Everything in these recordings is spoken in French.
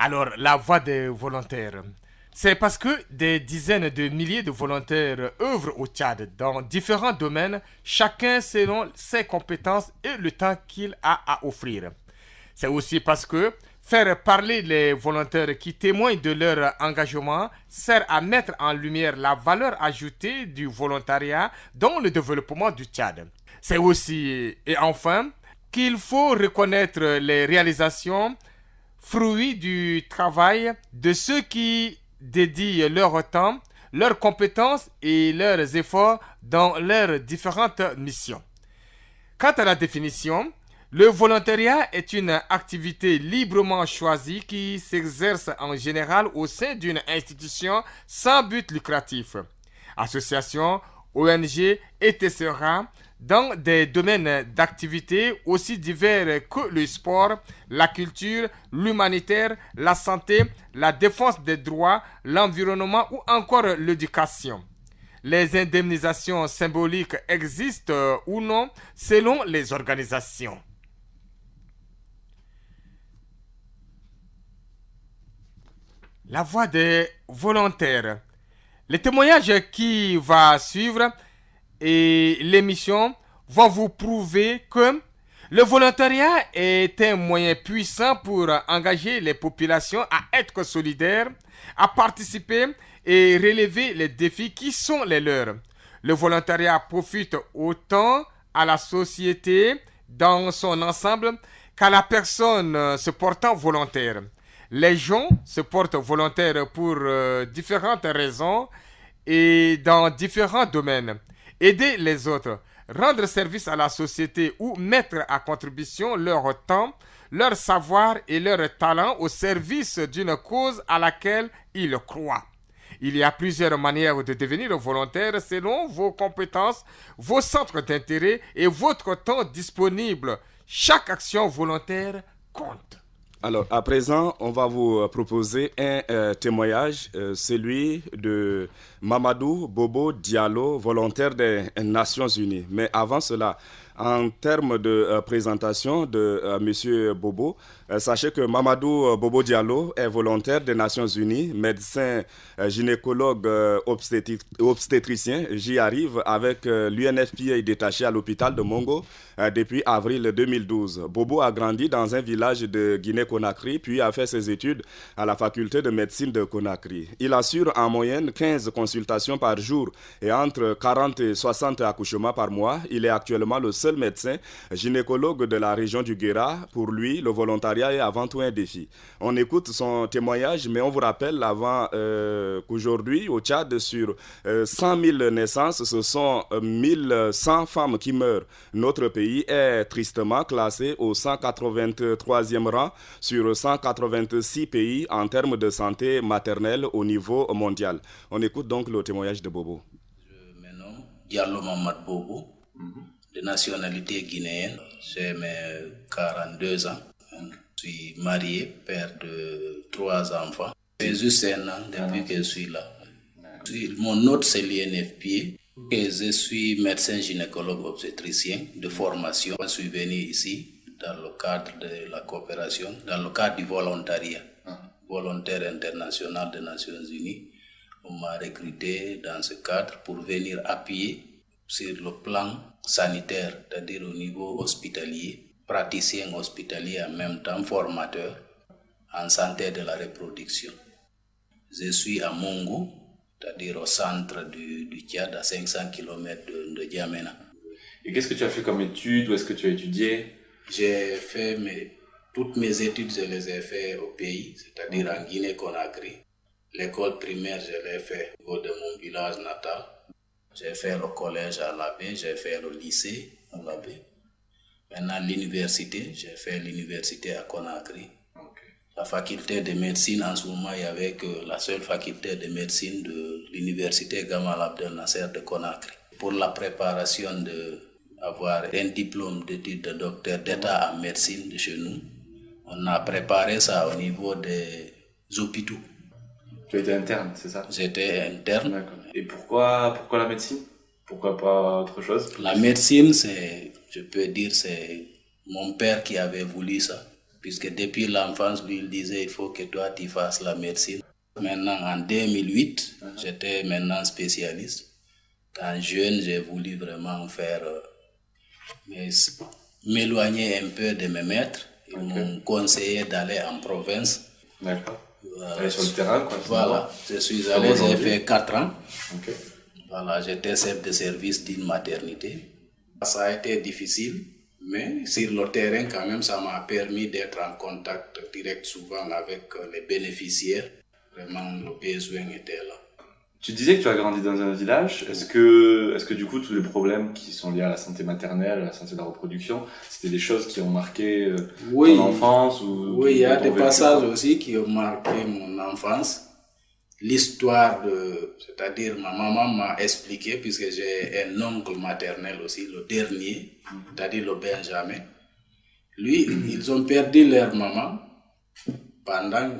Alors, la voix des volontaires. C'est parce que des dizaines de milliers de volontaires œuvrent au Tchad dans différents domaines, chacun selon ses compétences et le temps qu'il a à offrir. C'est aussi parce que faire parler les volontaires qui témoignent de leur engagement sert à mettre en lumière la valeur ajoutée du volontariat dans le développement du Tchad. C'est aussi, et enfin, qu'il faut reconnaître les réalisations, fruits du travail de ceux qui dédient leur temps, leurs compétences et leurs efforts dans leurs différentes missions. Quant à la définition, le volontariat est une activité librement choisie qui s'exerce en général au sein d'une institution sans but lucratif, association, ONG, etc., dans des domaines d'activité aussi divers que le sport, la culture, l'humanitaire, la santé, la défense des droits, l'environnement ou encore l'éducation. Les indemnisations symboliques existent ou non selon les organisations. La voix des volontaires. Le témoignage qui va suivre et l'émission vont vous prouver que le volontariat est un moyen puissant pour engager les populations à être solidaires, à participer et relever les défis qui sont les leurs. Le volontariat profite autant à la société dans son ensemble qu'à la personne se portant volontaire. Les gens se portent volontaires pour différentes raisons et dans différents domaines. Aider les autres, rendre service à la société ou mettre à contribution leur temps, leur savoir et leur talent au service d'une cause à laquelle ils croient. Il y a plusieurs manières de devenir volontaire selon vos compétences, vos centres d'intérêt et votre temps disponible. Chaque action volontaire compte. Alors, à présent, on va vous proposer un témoignage, celui de Mamadou Bobo Diallo, volontaire des Nations Unies. Mais avant cela, en termes de présentation de Monsieur Bobo, sachez que Mamadou Bobo Diallo est volontaire des Nations Unies, médecin gynécologue obstétricien. J'y arrive avec l'UNFPA détaché à l'hôpital de Mongo depuis avril 2012. Bobo a grandi dans un village de Guinée-Conakry, puis a fait ses études à la faculté de médecine de Conakry. Il assure en moyenne 15 consultations par jour et entre 40 et 60 accouchements par mois. Il est actuellement le seul médecin gynécologue de la région du Guéra. Pour lui, le volontariat est avant tout un défi. On écoute son témoignage, mais on vous rappelle avant qu'aujourd'hui, au Tchad, sur 100 000 naissances, ce sont 1100 femmes qui meurent. Notre pays est tristement classé au 183e rang sur 186 pays en termes de santé maternelle au niveau mondial. On écoute donc le témoignage de Bobo. Je me nomme Diallo Mamad Bobo, de nationalité guinéenne. J'ai mes 42 ans. Je suis marié, père de 3 enfants. C'est juste un an depuis que je suis là. Mon nom c'est l'INFPA. Et je suis médecin gynécologue obstétricien de formation. Je suis venu ici dans le cadre de la coopération, dans le cadre du volontariat, volontaire international des Nations Unies. On m'a recruté dans ce cadre pour venir appuyer sur le plan sanitaire, c'est-à-dire au niveau hospitalier, praticien hospitalier en même temps, formateur en santé de la reproduction. Je suis à Mongo, c'est-à-dire au centre du Tchad, à 500 km de Djamena. Et qu'est-ce que tu as fait comme études? Où est-ce que tu as étudié? J'ai fait toutes mes études, je les ai fait au pays, c'est-à-dire en Guinée-Conakry. L'école primaire, je l'ai fait au niveau de mon village natal. J'ai fait le collège à Labé, j'ai fait le lycée à Labé. Maintenant, l'université, j'ai fait l'université à Conakry. La faculté de médecine, en ce moment, il n'y avait que la seule faculté de médecine de l'université Gamal Abdel Nasser de Conakry. Pour la préparation d'avoir un diplôme d'études de docteur d'État en médecine de chez nous, on a préparé ça au niveau des hôpitaux. Tu as été interne, c'est ça? J'étais interne. D'accord. Et pourquoi la médecine? Pourquoi pas autre chose? La médecine, je peux dire, c'est mon père qui avait voulu ça. puisque depuis l'enfance, lui, il disait il faut que toi, tu fasses la médecine. Maintenant, en 2008, j'étais maintenant spécialiste. Quand jeune, j'ai voulu vraiment faire, m'éloigner un peu de mes maîtres. Ils m'ont conseillé d'aller en province. D'accord. Aller sur le terrain, quoi. Voilà, je suis allé, j'ai fait 4 ans. Ok. Voilà, j'étais chef de service d'une maternité. Ça a été difficile, mais sur le terrain, quand même, ça m'a permis d'être en contact direct souvent avec les bénéficiaires. Vraiment, le besoin était là. Tu disais que tu as grandi dans un village. Est-ce que du coup, tous les problèmes qui sont liés à la santé maternelle, à la santé de la reproduction, c'était des choses qui ont marqué ton enfance ou oui, il y a des passages aussi qui ont marqué mon enfance. L'histoire c'est-à-dire ma maman m'a expliqué, puisque j'ai un oncle maternel aussi, le dernier, c'est-à-dire le Benjamin. Lui, ils ont perdu leur maman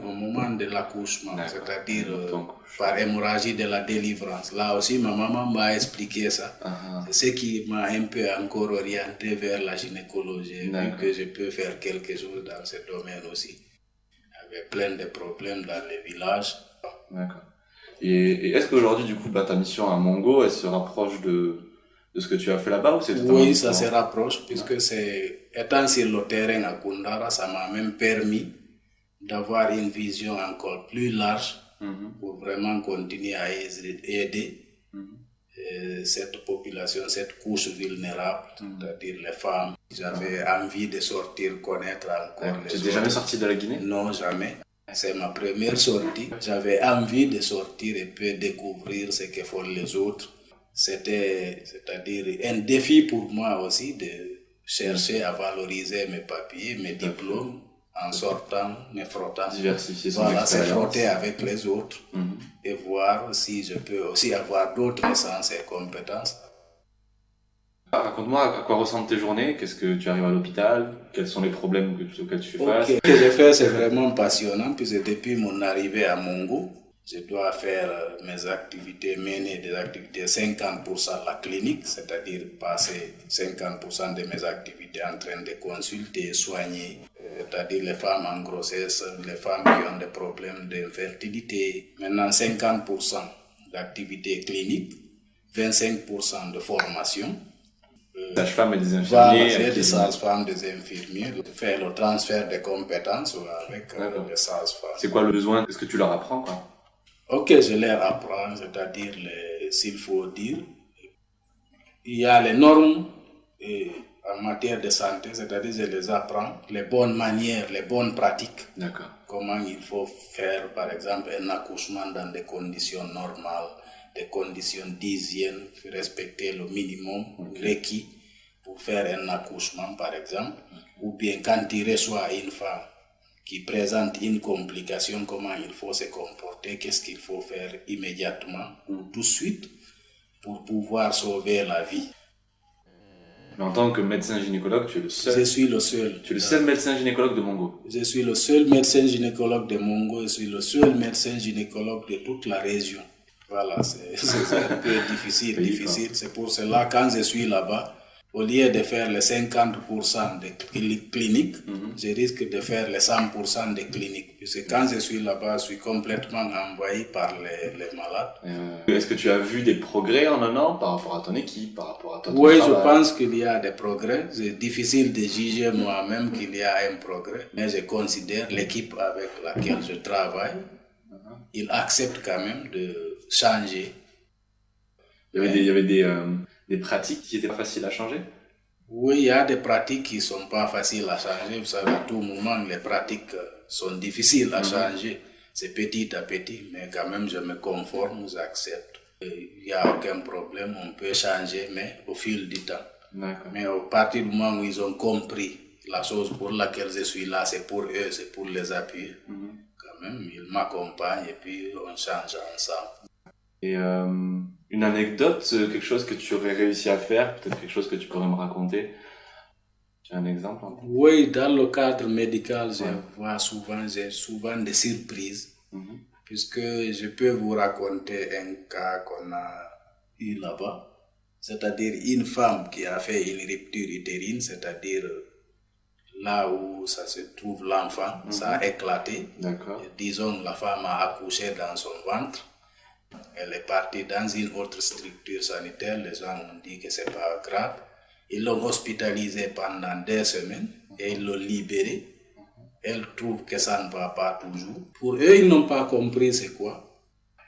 au moment de l'accouchement, c'est-à-dire par hémorragie de la délivrance. Là aussi, ma maman m'a expliqué ça. C'est ce qui m'a un peu encore orienté vers la gynécologie, vu que je peux faire quelque chose dans ce domaine aussi. Il y avait plein de problèmes dans les villages. D'accord. Et est-ce qu'aujourd'hui, du coup, ta mission à Mongo, elle se rapproche de ce que tu as fait là-bas ou c'est Oui, ça se rapproche, puisque étant sur le terrain à Koundara, ça m'a même permis d'avoir une vision encore plus large pour vraiment continuer à aider cette population, cette couche vulnérable, c'est-à-dire les femmes. J'avais envie de sortir, connaître encore les autres. Tu n'es jamais sorti de la Guinée? Non, jamais. C'est ma première sortie. J'avais envie de sortir et puis découvrir ce que font les autres. C'est-à-dire un défi pour moi aussi de chercher à valoriser mes papiers, mes diplômes, en sortant, me frottant. Diversifier son Voilà, se expérience. frotter avec les autres et voir si je peux aussi avoir d'autres connaissances et compétences. Raconte-moi à quoi ressemblent tes journées, qu'est-ce que tu arrives à l'hôpital, quels sont les problèmes auxquels tu fais face. Ce que je fais, c'est vraiment passionnant, puisque depuis mon arrivée à Mongo, je dois faire mener des activités 50% à la clinique, c'est-à-dire passer 50% de mes activités en train de consulter et soigner, c'est-à-dire les femmes en grossesse, les femmes qui ont des problèmes d'infertilité. Maintenant, 50% d'activités cliniques, 25% de formation. Sages-femmes et des infirmiers. Voilà, des sages-femmes, des infirmiers, faire le transfert de compétences avec les sages-femmes. C'est quoi le besoin? Est-ce que tu leur apprends, quoi? Ok, je leur apprends, c'est-à-dire, s'il faut dire, il y a les normes en matière de santé, c'est-à-dire je les apprends, les bonnes manières, les bonnes pratiques. D'accord. Comment il faut faire, par exemple, un accouchement dans des conditions normales, des conditions d'hygiène, respecter le minimum requis pour faire un accouchement, par exemple, ou bien quand il reçoit une femme qui présente une complication, comment il faut se comporter, qu'est-ce qu'il faut faire immédiatement ou tout de suite pour pouvoir sauver la vie. Mais en tant que médecin gynécologue, tu es le seul. Je suis le seul. Tu es le seul médecin gynécologue de Mongo. Je suis le seul médecin gynécologue de Mongo, je suis le seul médecin gynécologue de toute la région. Voilà, c'est un peu difficile. C'est pour cela, quand je suis là-bas, au lieu de faire les 50% de cliniques, je risque de faire les 100% de cliniques. Puisque quand je suis là-bas, je suis complètement envahi par les malades. Est-ce que tu as vu des progrès en un an par rapport à ton équipe, par rapport à ton Oui, travail? je pense qu'il y a des progrès. C'est difficile de juger moi-même qu'il y a un progrès. Mais je considère l'équipe avec laquelle je travaille, ils acceptent quand même de changer. Il y avait des pratiques qui étaient pas faciles à changer? Oui, il y a des pratiques qui ne sont pas faciles à changer. Vous savez, à tout moment, les pratiques sont difficiles à changer. C'est petit à petit, mais quand même, je me conforme, j'accepte. Il n'y a aucun problème, on peut changer, mais au fil du temps. D'accord. Mais au partir du moment où ils ont compris la chose pour laquelle je suis là, c'est pour eux, c'est pour les appuyer. Quand même, ils m'accompagnent et puis on change ensemble. Et une anecdote, quelque chose que tu aurais réussi à faire, peut-être quelque chose que tu pourrais me raconter? Tu as un exemple? Oui, dans le cadre médical, j'ai souvent des surprises, puisque je peux vous raconter un cas qu'on a eu là-bas, c'est-à-dire une femme qui a fait une rupture utérine, c'est-à-dire là où ça se trouve l'enfant, ça a éclaté. D'accord. Disons, la femme a accouché dans son ventre. Elle est partie dans une autre structure sanitaire. Les gens ont dit que c'est pas grave. Ils l'ont hospitalisée pendant 2 semaines et ils l'ont libérée. Elle trouve que ça ne va pas toujours. Pour eux, ils n'ont pas compris c'est quoi.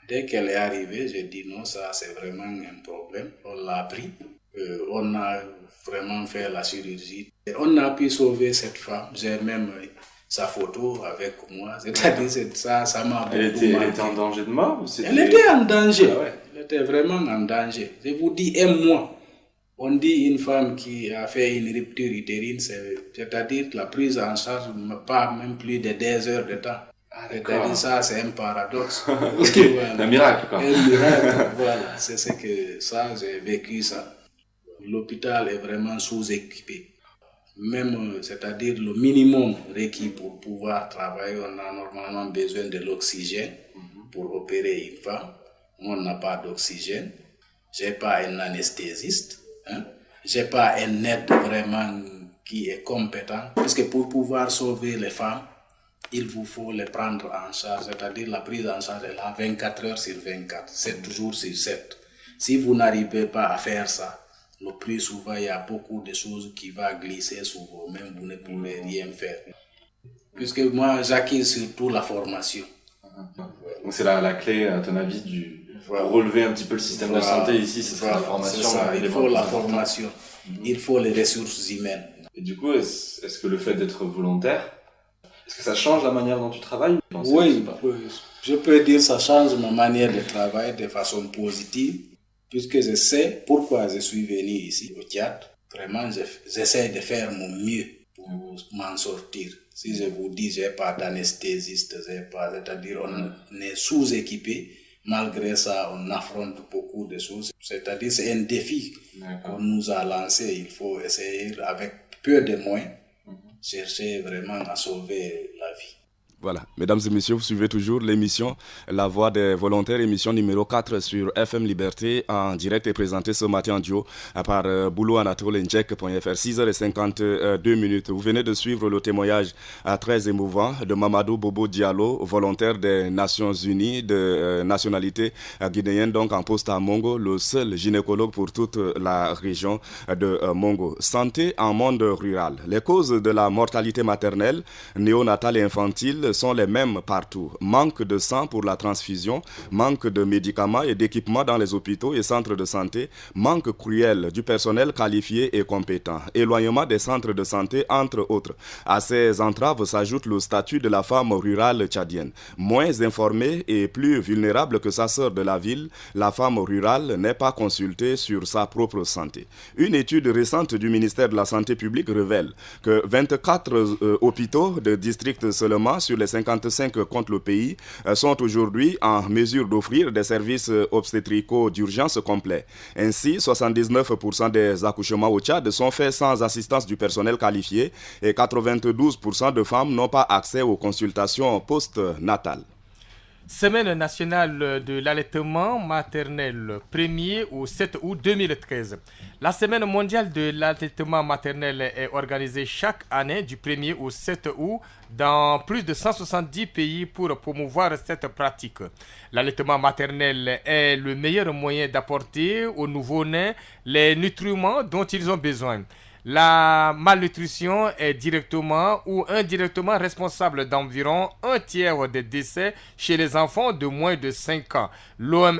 Dès qu'elle est arrivée, j'ai dit non, ça c'est vraiment un problème. On l'a pris. On a vraiment fait la chirurgie. Et on a pu sauver cette femme. J'ai même sa photo avec moi. C'est-à-dire ça m'a beaucoup Elle était en danger de mort ou Elle était en danger. Ah ouais. Elle était vraiment en danger. Je vous dis, un mois. On dit une femme qui a fait une rupture utérine, c'est-à-dire la prise en charge pas même plus de 2 heures de temps. C'est-à-dire ça, c'est un paradoxe. Un miracle, quoi. Un miracle, voilà. C'est ce que ça, j'ai vécu ça. L'hôpital est vraiment sous-équipé. Même, c'est-à-dire le minimum requis pour pouvoir travailler, on a normalement besoin de l'oxygène pour opérer une femme. On n'a pas d'oxygène. J'ai pas un anesthésiste. J'ai pas un aide vraiment qui est compétent. Parce que pour pouvoir sauver les femmes, il vous faut les prendre en charge. C'est-à-dire la prise en charge, elle a 24 heures sur 24, 7 jours sur 7. Si vous n'arrivez pas à faire ça, le plus souvent, il y a beaucoup de choses qui vont glisser sous vos mains, vous ne pouvez rien faire. Puisque moi, j'acquis surtout la formation. Donc c'est la clé, à ton avis, pour relever un petit peu le système de santé ici, c'est la formation. C'est ça, il faut la formation, il faut les ressources humaines. Et du coup, est-ce que le fait d'être volontaire, est-ce que ça change la manière dont tu travailles? Oui, je peux dire que ça change ma manière de travailler de façon positive, puisque je sais pourquoi je suis venu ici au Tchad. Vraiment, j'essaie de faire mon mieux pour m'en sortir. Si je vous dis, j'ai pas d'anesthésiste, c'est-à-dire on est sous-équipé. Malgré ça, on affronte beaucoup de choses. C'est-à-dire c'est un défi qu'on nous a lancé. Il faut essayer avec peu de moyens, chercher vraiment à sauver la vie. Voilà, mesdames et messieurs, vous suivez toujours l'émission La Voix des Volontaires, émission numéro 4 sur FM Liberté, en direct et présentée ce matin en duo par Boulou Anatole Njek.fr, 6h52. Vous venez de suivre le témoignage très émouvant de Mamadou Bobo Diallo, volontaire des Nations Unies de nationalité guinéenne, donc en poste à Mongo, le seul gynécologue pour toute la région de Mongo. Santé en monde rural. Les causes de la mortalité maternelle, néonatale et infantile sont les mêmes partout. Manque de sang pour la transfusion, manque de médicaments et d'équipements dans les hôpitaux et centres de santé, manque cruel du personnel qualifié et compétent, éloignement des centres de santé, entre autres. À ces entraves s'ajoute le statut de la femme rurale tchadienne. Moins informée et plus vulnérable que sa sœur de la ville, la femme rurale n'est pas consultée sur sa propre santé. Une étude récente du ministère de la Santé publique révèle que 24 hôpitaux de district seulement sur les 55 contre le pays sont aujourd'hui en mesure d'offrir des services obstétricaux d'urgence complets. Ainsi, 79% des accouchements au Tchad sont faits sans assistance du personnel qualifié et 92% de femmes n'ont pas accès aux consultations post-natales. Semaine nationale de l'allaitement maternel, 1er au 7 août 2013. La semaine mondiale de l'allaitement maternel est organisée chaque année du 1er au 7 août dans plus de 170 pays pour promouvoir cette pratique. L'allaitement maternel est le meilleur moyen d'apporter aux nouveau-nés les nutriments dont ils ont besoin. La malnutrition est directement ou indirectement responsable d'environ un tiers des décès chez les enfants de moins de 5 ans. L'OMS,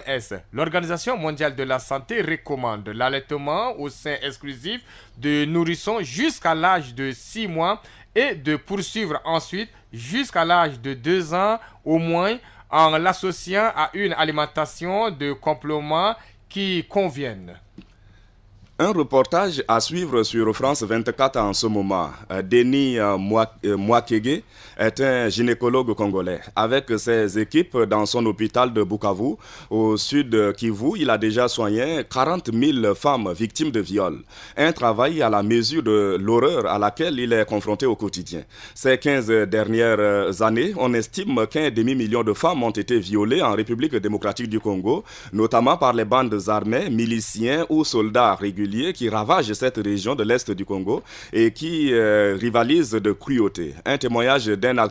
l'Organisation mondiale de la santé, recommande l'allaitement au sein exclusif de nourrissons jusqu'à l'âge de 6 mois et de poursuivre ensuite jusqu'à l'âge de 2 ans au moins en l'associant à une alimentation de compléments qui conviennent. Un reportage à suivre sur France 24 en ce moment. Denis Mwakege est un gynécologue congolais. Avec ses équipes dans son hôpital de Bukavu, au sud Kivu, il a déjà soigné 40 000 femmes victimes de viol. Un travail à la mesure de l'horreur à laquelle il est confronté au quotidien. Ces 15 dernières années, on estime qu'un demi-million de femmes ont été violées en République démocratique du Congo, notamment par les bandes armées, miliciens ou soldats réguliers singuliers qui ravagent cette région de l'Est du Congo et qui rivalisent de cruauté. Un témoignage d'un